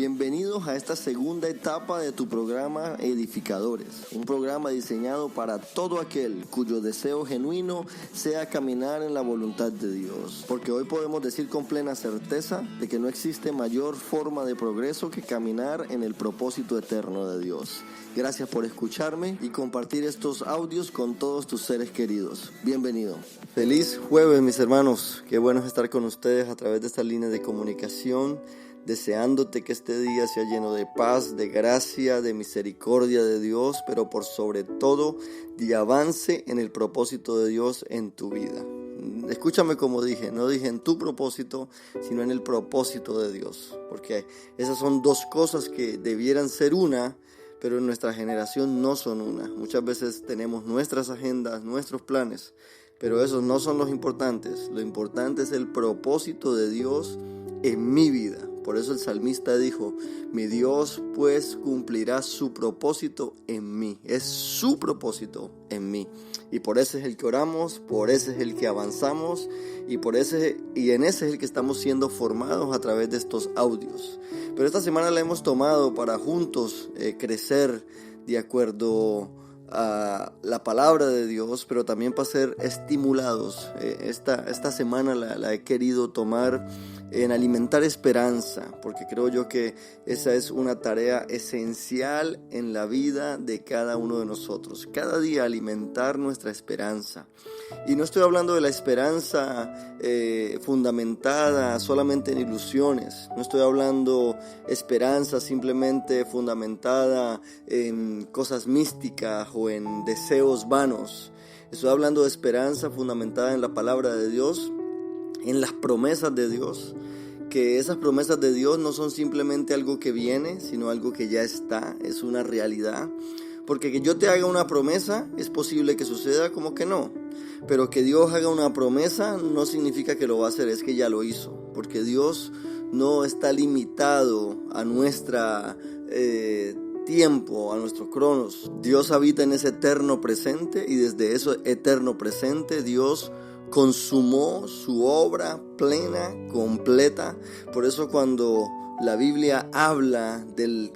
Bienvenidos a esta segunda etapa de tu programa Edificadores, un programa diseñado para todo aquel cuyo deseo genuino sea caminar en la voluntad de Dios, porque hoy podemos decir con plena certeza de que no existe mayor forma de progreso que caminar en el propósito eterno de Dios. Gracias por escucharme y compartir estos audios con todos tus seres queridos. Bienvenido. Feliz jueves, mis hermanos. Qué bueno es estar con ustedes a través de esta línea de comunicación, deseándote que este día sea lleno de paz, de gracia, de misericordia de Dios, pero por sobre todo de avance en el propósito de Dios en tu vida. Escúchame como dije, no dije en tu propósito, sino en el propósito de Dios, porque esas son dos cosas que debieran ser una, pero en nuestra generación no son una. Muchas veces tenemos nuestras agendas, nuestros planes, pero esos no son los importantes. Lo importante es el propósito de Dios en mi vida. Por eso el salmista dijo, mi Dios pues cumplirá su propósito en mí. Es su propósito en mí. Y por ese es el que oramos, por ese es el que avanzamos y en ese es el que estamos siendo formados a través de estos audios. Pero esta semana la hemos tomado para juntos crecer de acuerdo a la palabra de Dios, pero también para ser estimulados. Esta semana la he querido tomar en alimentar esperanza, porque creo yo que esa es una tarea esencial en la vida de cada uno de nosotros. Cada día alimentar nuestra esperanza. Y no estoy hablando de la esperanza fundamentada solamente en ilusiones. No estoy hablando esperanza simplemente fundamentada en cosas místicas o en deseos vanos. Estoy hablando de esperanza fundamentada en la palabra de Dios, en las promesas de Dios, que esas promesas de Dios no son simplemente algo que viene, sino algo que ya está, es una realidad. Porque que yo te haga una promesa es posible que suceda como que no, pero que Dios haga una promesa no significa que lo va a hacer, es que ya lo hizo, porque Dios no está limitado a nuestra tiempo, a nuestro cronos. Dios habita en ese eterno presente y desde ese eterno presente Dios consumó su obra plena, completa. Por eso cuando la Biblia habla del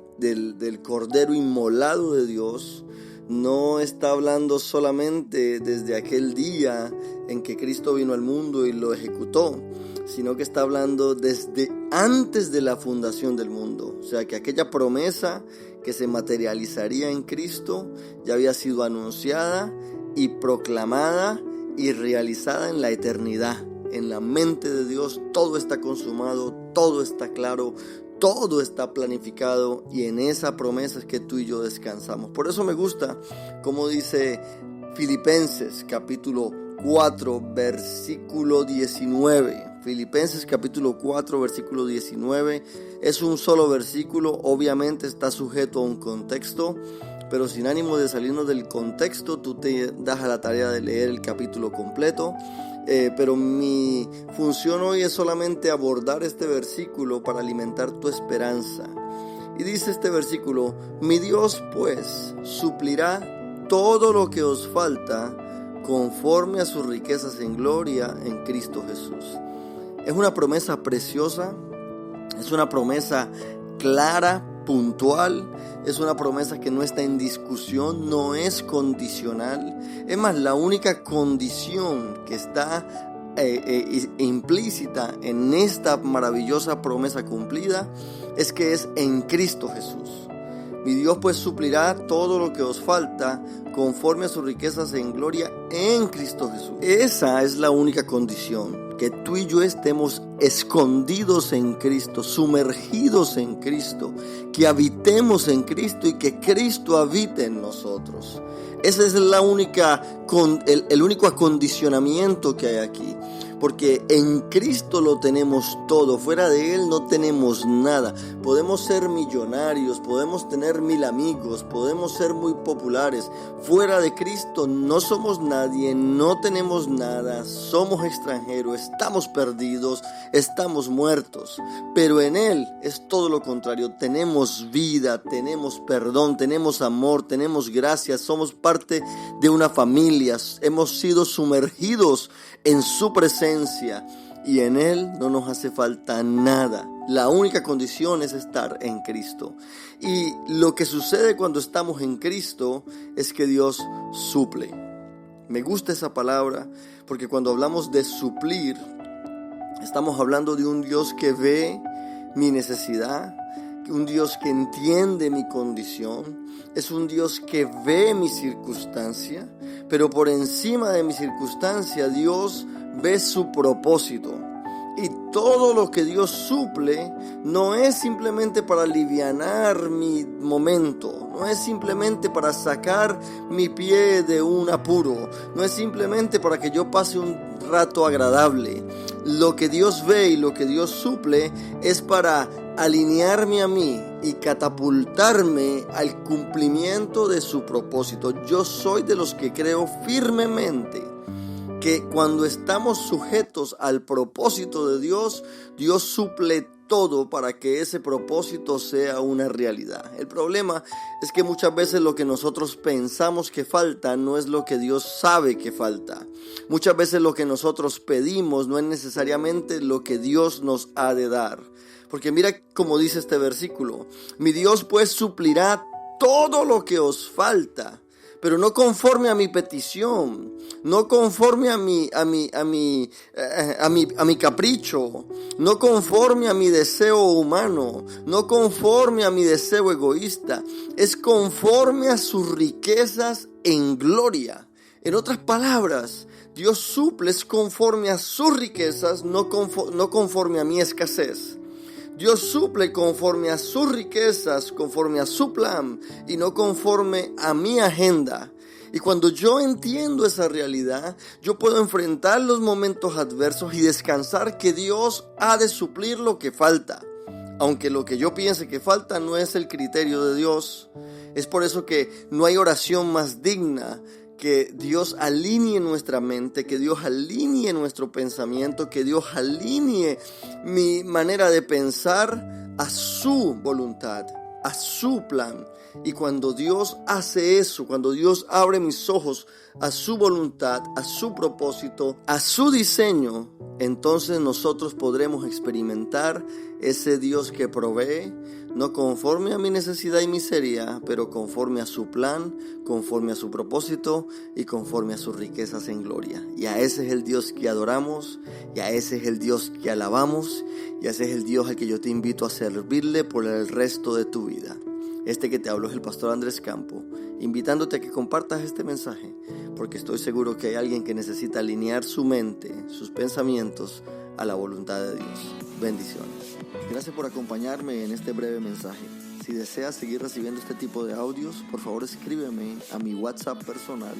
Cordero inmolado de Dios, no está hablando solamente desde aquel día en que Cristo vino al mundo y lo ejecutó, sino que está hablando desde antes de la fundación del mundo. O sea que aquella promesa que se materializaría en Cristo ya había sido anunciada y proclamada y realizada en la eternidad. En la mente de Dios todo está consumado, todo está claro, todo está planificado y en esa promesa es que tú y yo descansamos. Por eso me gusta como dice Filipenses capítulo 4 versículo 19. Filipenses capítulo 4 versículo 19 es un solo versículo, obviamente está sujeto a un contexto, pero sin ánimo de salirnos del contexto, tú te das a la tarea de leer el capítulo completo. Pero mi función hoy es solamente abordar este versículo para alimentar tu esperanza. Y dice este versículo, mi Dios pues suplirá todo lo que os falta conforme a sus riquezas en gloria en Cristo Jesús. Es una promesa preciosa, es una promesa clara, puntual, es una promesa que no está en discusión, no es condicional. Es más, la única condición que está implícita en esta maravillosa promesa cumplida es que es en Cristo Jesús. Mi Dios pues suplirá todo lo que os falta conforme a sus riquezas en gloria en Cristo Jesús. Esa es la única condición, que tú y yo estemos escondidos en Cristo, sumergidos en Cristo, que habitemos en Cristo y que Cristo habite en nosotros. Ese es el único acondicionamiento que hay aquí. Porque en Cristo lo tenemos todo, fuera de Él no tenemos nada. Podemos ser millonarios, podemos tener 1000 amigos, podemos ser muy populares. Fuera de Cristo no somos nadie, no tenemos nada, somos extranjeros, estamos perdidos, estamos muertos. Pero en Él es todo lo contrario, tenemos vida, tenemos perdón, tenemos amor, tenemos gracia, somos parte de una familia, hemos sido sumergidos en su presencia y en Él no nos hace falta nada. La única condición es estar en Cristo. Y lo que sucede cuando estamos en Cristo es que Dios suple. Me gusta esa palabra porque cuando hablamos de suplir, estamos hablando de un Dios que ve mi necesidad, un Dios que entiende mi condición, es un Dios que ve mi circunstancia, pero por encima de mi circunstancia Dios ve su propósito. Y todo lo que Dios suple no es simplemente para alivianar mi momento, no es simplemente para sacar mi pie de un apuro, no es simplemente para que yo pase un rato agradable. Lo que Dios ve y lo que Dios suple es para alinearme a mí y catapultarme al cumplimiento de su propósito. Yo soy de los que creo firmemente que cuando estamos sujetos al propósito de Dios, Dios suple todo para que ese propósito sea una realidad. El problema es que muchas veces lo que nosotros pensamos que falta no es lo que Dios sabe que falta. Muchas veces lo que nosotros pedimos no es necesariamente lo que Dios nos ha de dar. Porque mira cómo dice este versículo: mi Dios pues suplirá todo lo que os falta, pero no conforme a mi petición, no conforme a mi capricho, no conforme a mi deseo humano, no conforme a mi deseo egoísta, es conforme a sus riquezas en gloria. En otras palabras, Dios suple es conforme a sus riquezas, no conforme a mi escasez. Dios suple conforme a sus riquezas, conforme a su plan y no conforme a mi agenda. Y cuando yo entiendo esa realidad, yo puedo enfrentar los momentos adversos y descansar que Dios ha de suplir lo que falta. Aunque lo que yo piense que falta no es el criterio de Dios. Es por eso que no hay oración más digna que Dios alinee nuestra mente, que Dios alinee nuestro pensamiento, que Dios alinee mi manera de pensar a su voluntad, a su plan. Y cuando Dios hace eso, cuando Dios abre mis ojos a su voluntad, a su propósito, a su diseño, entonces nosotros podremos experimentar ese Dios que provee, no conforme a mi necesidad y miseria, pero conforme a su plan, conforme a su propósito y conforme a sus riquezas en gloria. Y a ese es el Dios que adoramos, y a ese es el Dios que alabamos, y a ese es el Dios al que yo te invito a servirle por el resto de tu vida. Este que te habló es el pastor Andrés Campo, invitándote a que compartas este mensaje, porque estoy seguro que hay alguien que necesita alinear su mente, sus pensamientos a la voluntad de Dios. Bendiciones. Gracias por acompañarme en este breve mensaje. Si deseas seguir recibiendo este tipo de audios, por favor escríbeme a mi WhatsApp personal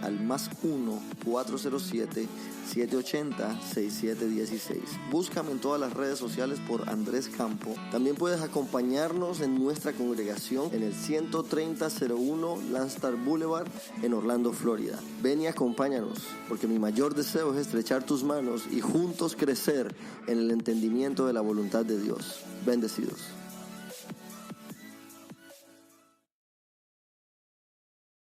al +1 407 780 6716. Búscame en todas las redes sociales por Andrés Campo. También puedes acompañarnos en nuestra congregación en el 13001 Landstar Boulevard en Orlando, Florida. Ven y acompáñanos, porque mi mayor deseo es estrechar tus manos y juntos crecer en el entendimiento de la voluntad de Dios. Bendecidos.